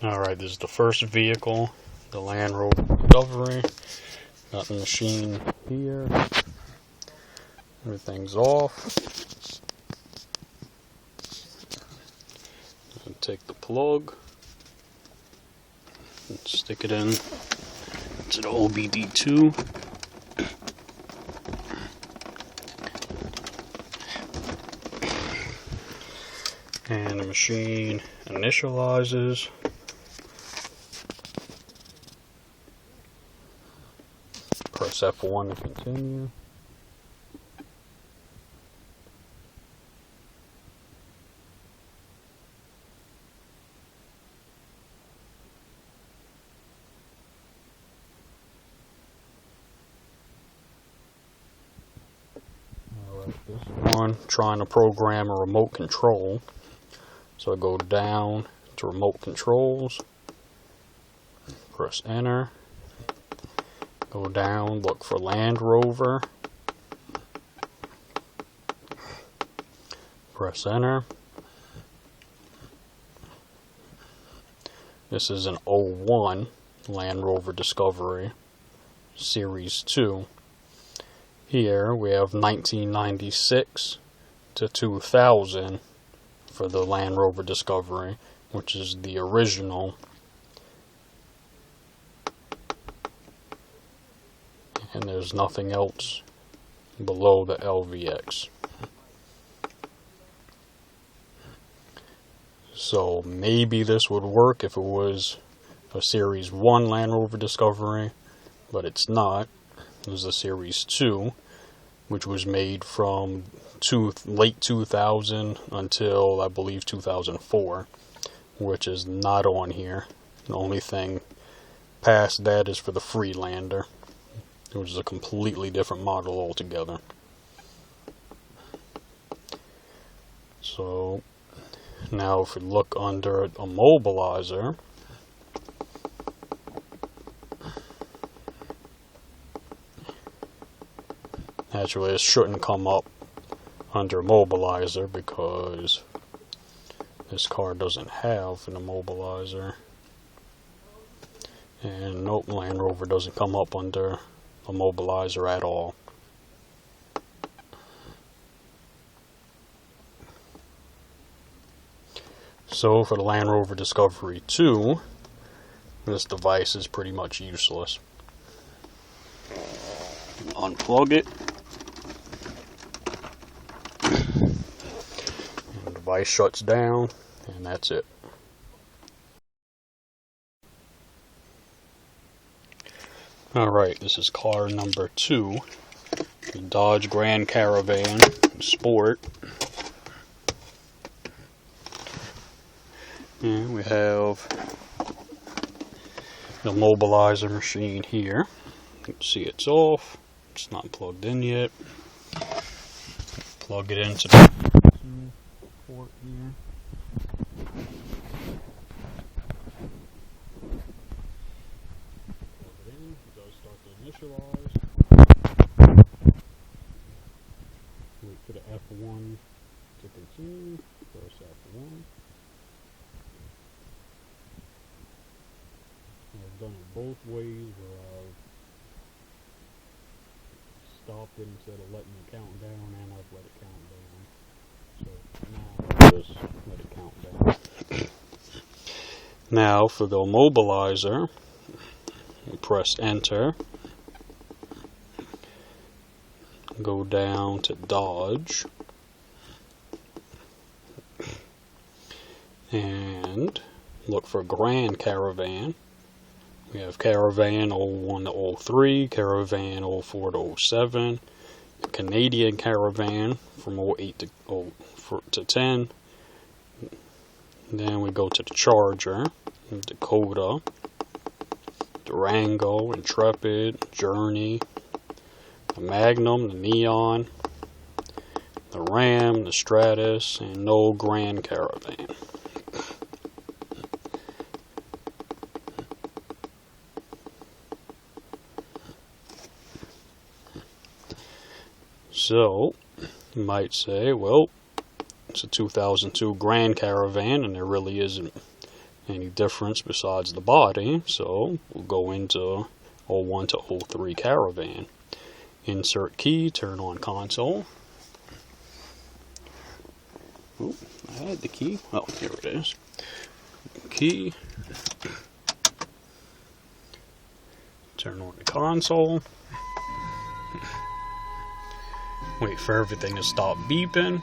Alright, this is the first vehicle, the Land Rover Discovery. Got the machine here. Everything's off. Take the plug and stick it in to the OBD2. And the machine initializes. Press F1 to continue. Alright, this one, trying to program a remote control. So I go down to remote controls, press enter, go down, look for Land Rover, press enter. This is an 01 Land Rover Discovery Series 2. Here we have 1996 to 2000 for the Land Rover Discovery, which is the original. And there's nothing else below the LVX. So maybe this would work if it was a Series 1 Land Rover Discovery, but it's not. It was a Series 2, which was made from late 2000 until I believe 2004, which is not on here. The only thing past that is for the Freelander, which is a completely different model altogether. So now if we look under a Immobilizer, actually it shouldn't come up under Immobilizer because this car doesn't have an Immobilizer. And nope, Land Rover doesn't come up under Immobilizer at all. So for the Land Rover Discovery 2, this device is pretty much useless. Unplug it. And the device shuts down, and that's it. Alright, this is car number 2, the Dodge Grand Caravan Sport. And we have the Immobilizer machine here. You can see it's off. It's not plugged in yet. Plug it into the port here. Plug it in. It does start to initialize. Wait for the F1 to continue. Press F1. I've done it both ways where I've stopped it instead of letting it count down, and I've let it count down. So now I'll just let it count down. Now for the Immobilizer, you press enter, go down to Dodge, and look for Grand Caravan. We have Caravan 01 to 03, Caravan 04 to 07, Canadian Caravan from 08 to 10. Then we go to the Charger, Dakota, Durango, Intrepid, Journey, the Magnum, the Neon, the Ram, the Stratus, and no Grand Caravan. So, you might say, well, it's a 2002 Grand Caravan, and there really isn't any difference besides the body, so we'll go into 01 to 03 Caravan. Insert key, turn on console. Oh, I had the key. Oh, here it is. Key. Turn on the console. Wait for everything to stop beeping.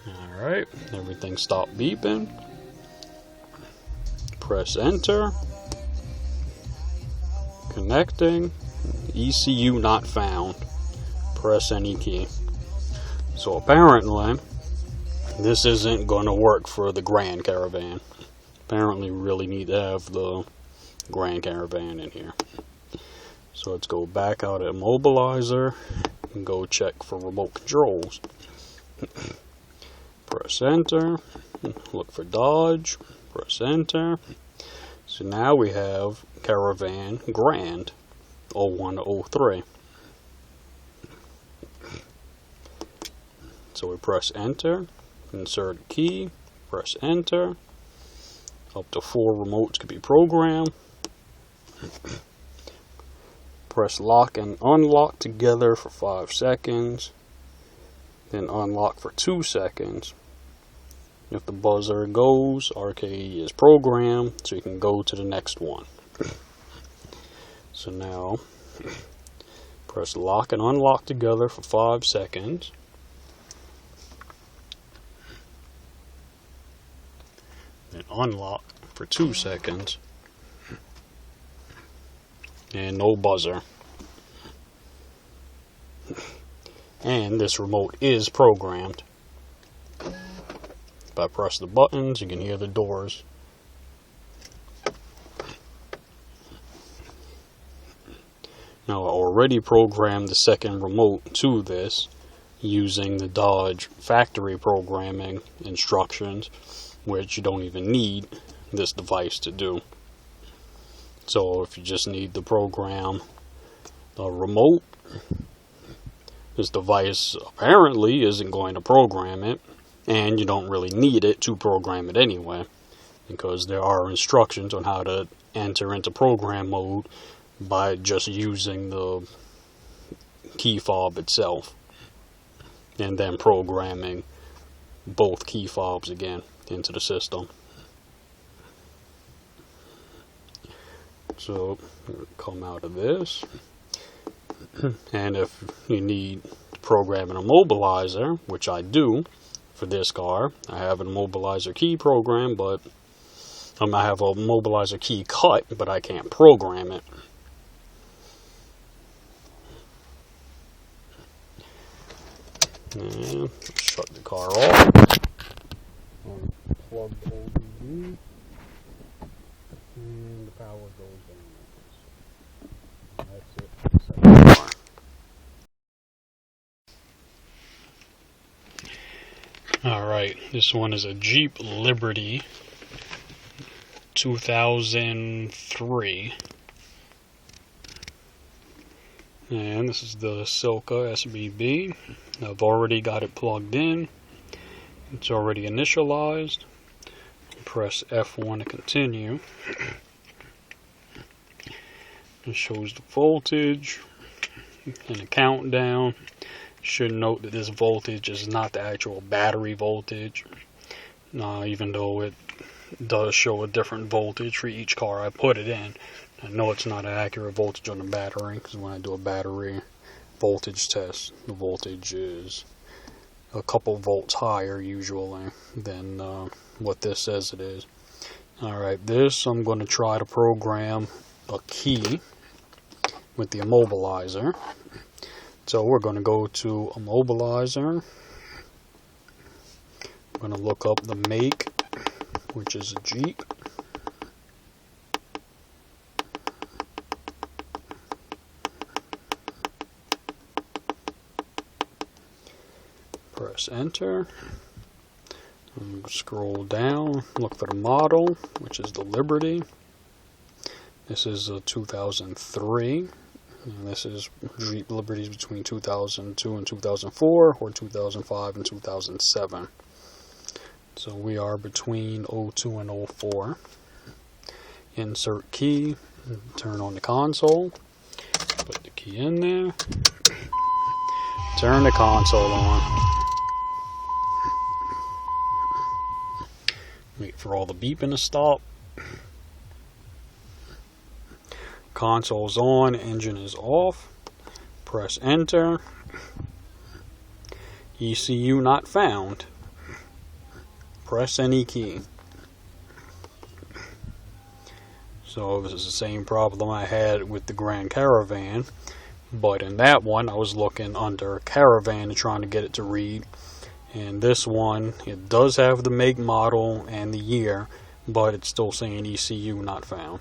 Alright, everything stopped beeping. Press enter. Connecting. ECU not found. Press any key. So apparently, this isn't going to work for the Grand Caravan. Apparently, we really need to have the Grand Caravan in here. So let's go back out at Immobilizer and go check for remote controls. Press enter. Look for Dodge. Press enter. So now we have Caravan Grand 01 to 03. So we press enter, insert a key, press enter. Up to 4 remotes can be programmed. Press lock and unlock together for 5 seconds. Then unlock for 2 seconds. If the buzzer goes, RKE is programmed, so you can go to the next one. So now, press lock and unlock together for 5 seconds. Then unlock for 2 seconds. And no buzzer. And this remote is programmed. If I press the buttons, you can hear the doors. Now I already programmed the second remote to this using the Dodge factory programming instructions, which you don't even need this device to do. So if you just need to program the remote, this device apparently isn't going to program it, and you don't really need it to program it anyway, because there are instructions on how to enter into program mode by just using the key fob itself, and then programming both key fobs again into the system. So come out of this, and if you need to program an immobilizer, which I do for this car, I have an immobilizer key program, but I have a immobilizer key cut, but I can't program it. And shut the car off. Plug the OBD, and the power goes down. That's it. Alright, this one is a Jeep Liberty 2003. And this is the Silca SBB. I've already got it plugged in. It's already initialized. Press F1 to continue. It shows the voltage and a countdown. Should note that this voltage is not the actual battery voltage, even though it does show a different voltage for each car I put it in. I know it's not an accurate voltage on the battery, because when I do a battery voltage test, the voltage is a couple volts higher usually than what this says it is. Alright, this I'm going to try to program a key with the immobilizer. So we're going to go to Immobilizer. I'm going to look up the make, which is a Jeep. Press enter. Scroll down, look for the model, which is the Liberty. This is a 2003. And this is Jeep Liberties between 2002 and 2004, or 2005 and 2007. So we are between 02 and 04. Insert key, turn on the console, put the key in there, turn the console on. Wait for all the beeping to stop. Console's on, engine is off. Press enter. ECU not found. Press any key. So this is the same problem I had with the Grand Caravan, but in that one I was looking under Caravan and trying to get it to read. And this one, it does have the make, model, and the year, but it's still saying ECU not found.